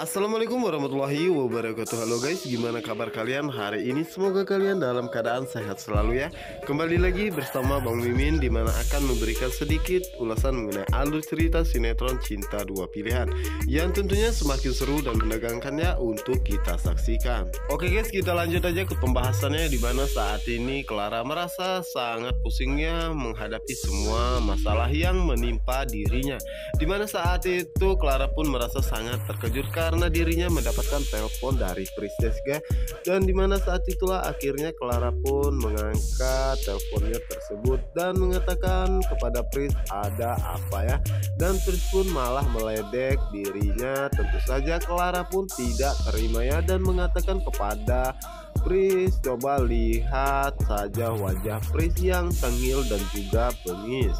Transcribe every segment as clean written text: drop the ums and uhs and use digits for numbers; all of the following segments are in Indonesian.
Assalamualaikum warahmatullahi wabarakatuh. Halo guys, gimana kabar kalian hari ini? Semoga kalian dalam keadaan sehat selalu ya. Kembali lagi bersama Bang Mimin, dimana akan memberikan sedikit ulasan mengenai alur cerita sinetron Cinta Dua Pilihan yang tentunya semakin seru dan menegangkannya untuk kita saksikan. Oke guys, kita lanjut aja ke pembahasannya, dimana saat ini Clara merasa sangat pusingnya menghadapi semua masalah yang menimpa dirinya. Dimana saat itu Clara pun merasa sangat terkejut karena dirinya mendapatkan telepon dari Priska, dan dimana saat itulah akhirnya Clara pun mengangkat teleponnya tersebut dan mengatakan kepada Pris ada apa ya, dan Pris pun malah meledek dirinya. Tentu saja Clara pun tidak terima ya, dan mengatakan kepada Pris, coba lihat saja wajah Pris yang tengil dan juga bengis.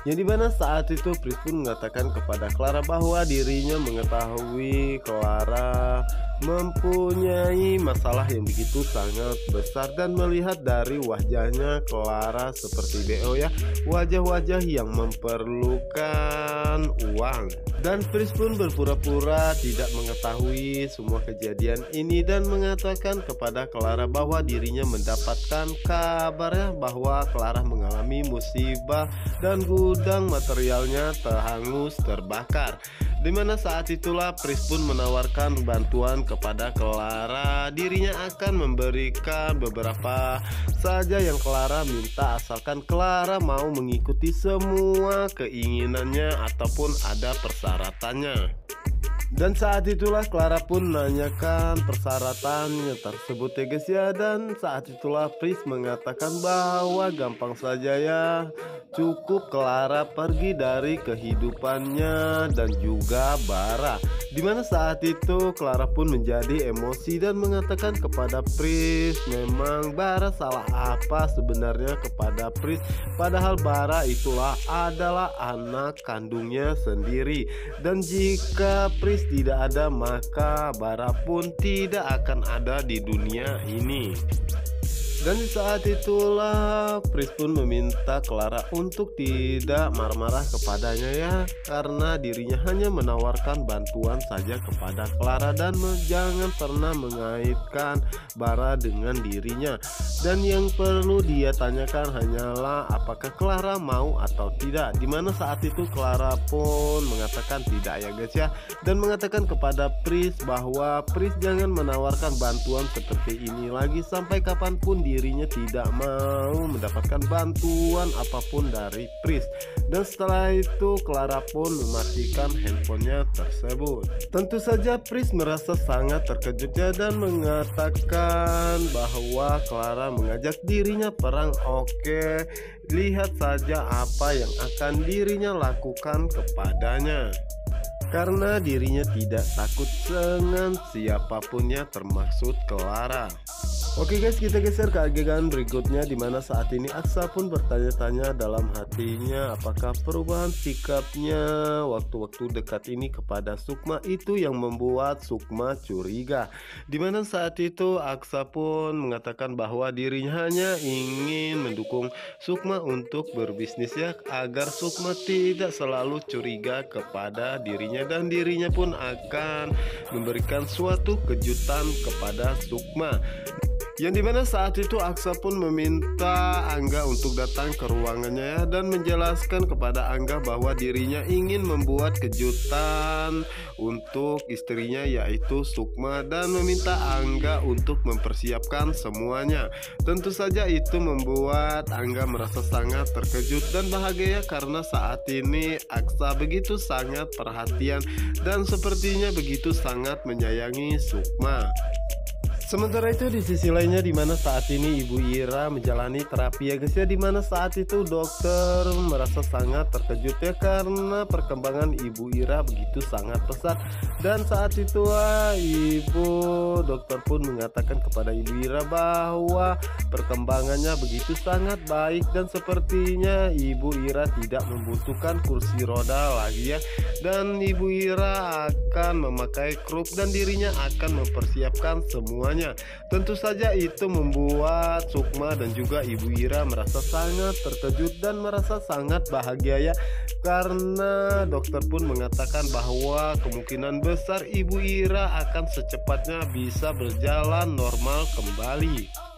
Yang dimana saat itu Pris pun mengatakan kepada Clara bahwa dirinya mengetahui Clara mempunyai masalah yang begitu sangat besar, dan melihat dari wajahnya Clara seperti BO ya, wajah-wajah yang memerlukan uang. Dan Pris pun berpura-pura tidak mengetahui semua kejadian ini dan mengatakan kepada Clara bahwa dirinya mendapatkan kabarnya bahwa Clara mengalami musibah dan gudang materialnya terhangus terbakar. Dimana saat itulah Pris pun menawarkan bantuan kepada Clara. Dirinya akan memberikan beberapa saja yang Clara minta, asalkan Clara mau mengikuti semua keinginannya ataupun ada persyaratannya. Dan saat itulah Clara pun menanyakan persyaratannya tersebut ya guys ya, dan saat itulah Pris mengatakan bahwa gampang saja ya, cukup Clara pergi dari kehidupannya dan juga Bara. Dimana saat itu Clara pun menjadi emosi dan mengatakan kepada Pris, memang Bara salah apa sebenarnya kepada Pris, padahal Bara itulah adalah anak kandungnya sendiri, dan jika Pris tidak ada maka Bara pun tidak akan ada di dunia ini. Dan di saat itulah Pris pun meminta Clara untuk tidak marah-marah kepadanya ya, karena dirinya hanya menawarkan bantuan saja kepada Clara dan jangan pernah mengaitkan Bara dengan dirinya. Dan yang perlu dia tanyakan hanyalah apakah Clara mau atau tidak. Dimana saat itu Clara pun mengatakan tidak ya guys ya, dan mengatakan kepada Pris bahwa Pris jangan menawarkan bantuan seperti ini lagi, sampai kapanpun dirinya tidak mau mendapatkan bantuan apapun dari Pris. Dan setelah itu Clara pun mematikan handphonenya tersebut. Tentu saja Pris merasa sangat terkejutnya dan mengatakan bahwa Clara mengajak dirinya perang. Oke, lihat saja apa yang akan dirinya lakukan kepadanya, karena dirinya tidak takut dengan siapapunnya termasuk Clara. Oke guys, kita geser ke adegan berikutnya, dimana saat ini Aksa pun bertanya-tanya dalam hatinya apakah perubahan sikapnya waktu-waktu dekat ini kepada Sukma itu yang membuat Sukma curiga. Dimana saat itu Aksa pun mengatakan bahwa dirinya hanya ingin mendukung Sukma untuk berbisnis ya, agar Sukma tidak selalu curiga kepada dirinya, dan dirinya pun akan memberikan suatu kejutan kepada Sukma. Yang dimana saat itu Aksa pun meminta Angga untuk datang ke ruangannya dan menjelaskan kepada Angga bahwa dirinya ingin membuat kejutan untuk istrinya yaitu Sukma, dan meminta Angga untuk mempersiapkan semuanya. Tentu saja itu membuat Angga merasa sangat terkejut dan bahagia karena saat ini Aksa begitu sangat perhatian dan sepertinya begitu sangat menyayangi Sukma. Sementara itu di sisi lainnya, dimana saat ini Ibu Ira menjalani terapi ya guys ya, dimana saat itu dokter merasa sangat terkejut ya karena perkembangan Ibu Ira begitu sangat pesat. Dan saat itu Ibu dokter pun mengatakan kepada Ibu Ira bahwa perkembangannya begitu sangat baik, dan sepertinya Ibu Ira tidak membutuhkan kursi roda lagi ya, dan Ibu Ira akan memakai krup dan dirinya akan mempersiapkan semuanya kepadanya. Tentu saja itu membuat Sukma dan juga Ibu Ira merasa sangat terkejut dan merasa sangat bahagia ya, karena dokter pun mengatakan bahwa kemungkinan besar Ibu Ira akan secepatnya bisa berjalan normal kembali.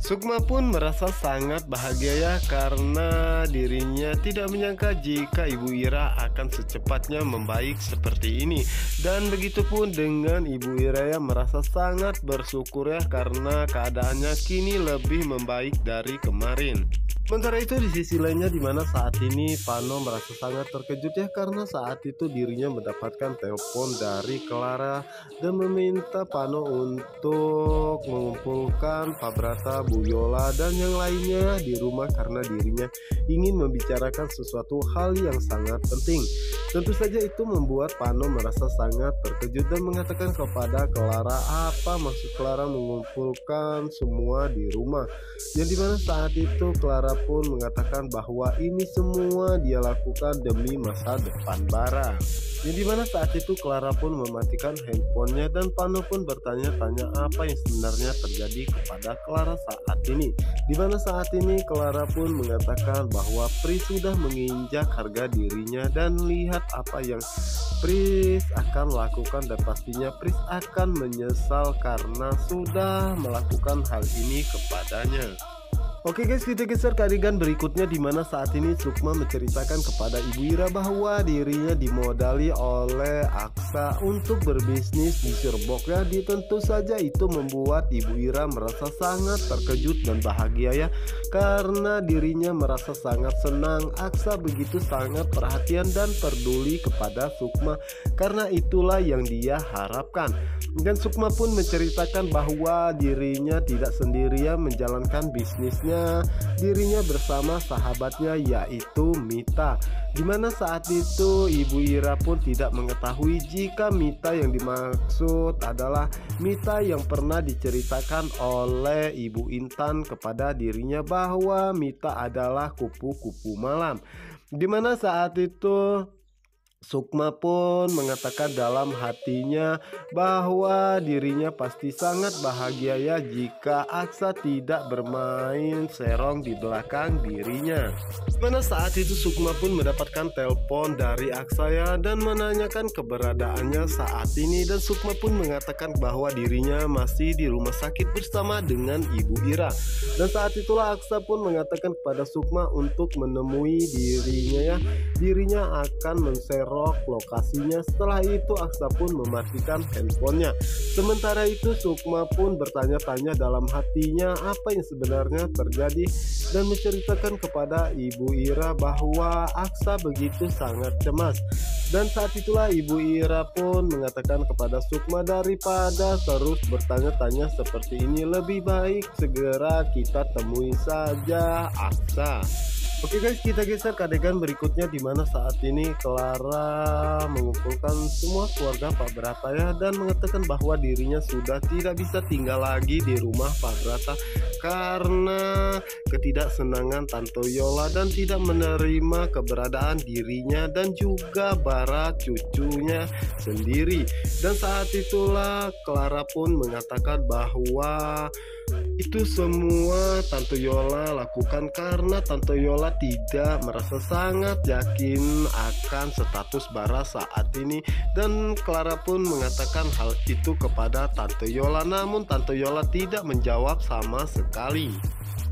Sukma pun merasa sangat bahagia ya, karena dirinya tidak menyangka jika Ibu Ira akan secepatnya membaik seperti ini. Dan begitupun dengan Ibu Ira ya, merasa sangat bersyukur ya, karena keadaannya kini lebih membaik dari kemarin. Sementara itu di sisi lainnya, dimana saat ini Pano merasa sangat terkejut ya, karena saat itu dirinya mendapatkan telepon dari Clara dan meminta Pano untuk mengumpulkan Pak Brata, Bu Yola, dan yang lainnya di rumah karena dirinya ingin membicarakan sesuatu hal yang sangat penting. Tentu saja itu membuat Pano merasa sangat terkejut dan mengatakan kepada Clara apa maksud Clara mengumpulkan semua di rumah. Yang dimana saat itu Clara pun mengatakan bahwa ini semua dia lakukan demi masa depan Bara. Yang dimana saat itu Clara pun mematikan handphonenya dan Pano pun bertanya-tanya apa yang sebenarnya terjadi kepada Clara saat ini. Dimana saat ini Clara pun mengatakan bahwa Pris sudah menginjak harga dirinya dan lihat apa yang Pris akan lakukan, dan pastinya Pris akan menyesal karena sudah melakukan hal ini kepadanya. Oke guys, kita geser ke adegan berikutnya, dimana saat ini Sukma menceritakan kepada Ibu Ira bahwa dirinya dimodali oleh Aksa untuk berbisnis di Serbok ya. Tentu saja itu membuat Ibu Ira merasa sangat terkejut dan bahagia ya, karena dirinya merasa sangat senang Aksa begitu sangat perhatian dan peduli kepada Sukma, karena itulah yang dia harapkan. Dan Sukma pun menceritakan bahwa dirinya tidak sendirian menjalankan bisnisnya, dirinya bersama sahabatnya yaitu Mita. Dimana saat itu Ibu Ira pun tidak mengetahui jika Mita yang dimaksud adalah Mita yang pernah diceritakan oleh Ibu Intan kepada dirinya bahwa Mita adalah kupu-kupu malam. Dimana saat itu Sukma pun mengatakan dalam hatinya bahwa dirinya pasti sangat bahagia ya jika Aksa tidak bermain serong di belakang dirinya. Dimana saat itu Sukma pun mendapatkan telepon dari Aksa ya, dan menanyakan keberadaannya saat ini, dan Sukma pun mengatakan bahwa dirinya masih di rumah sakit bersama dengan Ibu Ira. Dan saat itulah Aksa pun mengatakan kepada Sukma untuk menemui dirinya ya, dirinya akan menserong lokasinya. Setelah itu Aksa pun mematikan handphonenya. Sementara itu Sukma pun bertanya-tanya dalam hatinya apa yang sebenarnya terjadi dan menceritakan kepada Ibu Ira bahwa Aksa begitu sangat cemas. Dan saat itulah Ibu Ira pun mengatakan kepada Sukma, daripada terus bertanya-tanya seperti ini, lebih baik segera kita temui saja Aksa. Oke guys, kita geser ke adegan berikutnya, dimana saat ini Clara mengumpulkan semua keluarga Pak Brata ya, dan mengatakan bahwa dirinya sudah tidak bisa tinggal lagi di rumah Pak Brata karena ketidaksenangan Tante Yola dan tidak menerima keberadaan dirinya dan juga Bara cucunya sendiri. Dan saat itulah Clara pun mengatakan bahwa itu semua Tante Yola lakukan karena Tante Yola tidak merasa sangat yakin akan status Bara saat ini. Dan Clara pun mengatakan hal itu kepada Tante Yola, namun Tante Yola tidak menjawab sama sekali.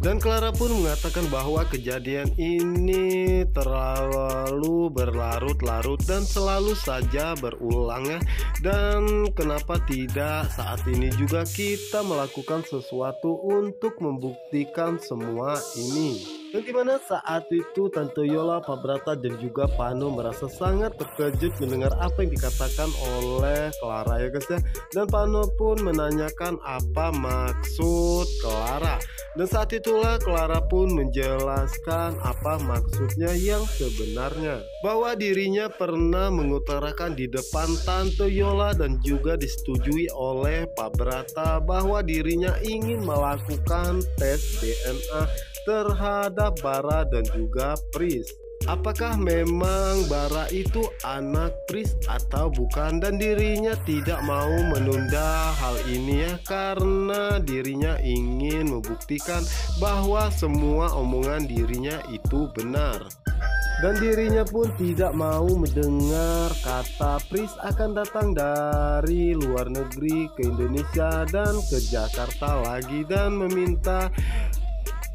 Dan Clara pun mengatakan bahwa kejadian ini terlalu berlarut-larut dan selalu saja berulang ya. Dan kenapa tidak saat ini juga kita melakukan sesuatu untuk membuktikan semua ini. Dan dimana saat itu Tante Yola, Pak Brata, dan juga Pano merasa sangat terkejut mendengar apa yang dikatakan oleh Clara ya guys ya. Dan Pano pun menanyakan apa maksud Clara. Dan saat itulah Clara pun menjelaskan apa maksudnya yang sebenarnya, bahwa dirinya pernah mengutarakan di depan Tante Yola dan juga disetujui oleh Pak Brata bahwa dirinya ingin melakukan tes DNA terhadap Bara dan juga Pris. Apakah memang Bara itu anak Pris atau bukan, dan dirinya tidak mau menunda hal ini ya, karena dirinya ingin membuktikan bahwa semua omongan dirinya itu benar. Dan dirinya pun tidak mau mendengar kata Pris akan datang dari luar negeri ke Indonesia dan ke Jakarta lagi, dan meminta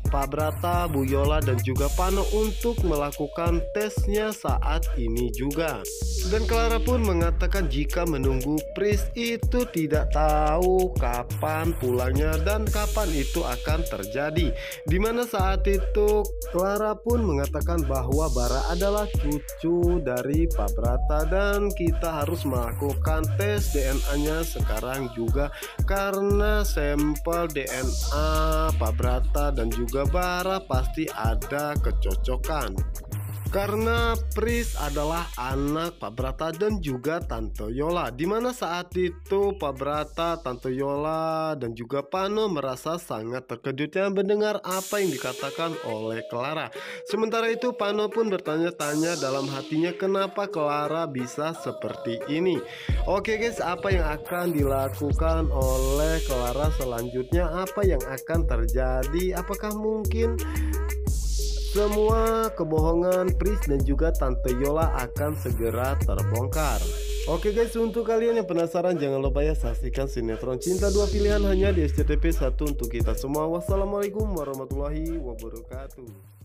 Pak Brata, Bu Yola, dan juga Pano untuk melakukan tesnya saat ini juga. Dan Clara pun mengatakan jika menunggu Pris itu tidak tahu kapan pulangnya dan kapan itu akan terjadi. Dimana saat itu Clara pun mengatakan bahwa Bara adalah cucu dari Pak Brata dan kita harus melakukan tes DNA-nya sekarang juga, karena sampel DNA Pak Brata dan juga Bara pasti ada kecocokan. Karena Pris adalah anak Pak Brata dan juga Tante Yola, dimana saat itu Pak Brata, Tante Yola, dan juga Pano merasa sangat terkejut mendengar apa yang dikatakan oleh Clara. Sementara itu Pano pun bertanya-tanya dalam hatinya kenapa Clara bisa seperti ini. Oke guys, apa yang akan dilakukan oleh Clara selanjutnya? Apa yang akan terjadi? Apakah mungkin semua kebohongan Pris dan juga Tante Yola akan segera terbongkar? Oke guys, untuk kalian yang penasaran jangan lupa ya saksikan sinetron Cinta Dua Pilihan hanya di SCTV 1 untuk kita semua. Wassalamualaikum warahmatullahi wabarakatuh.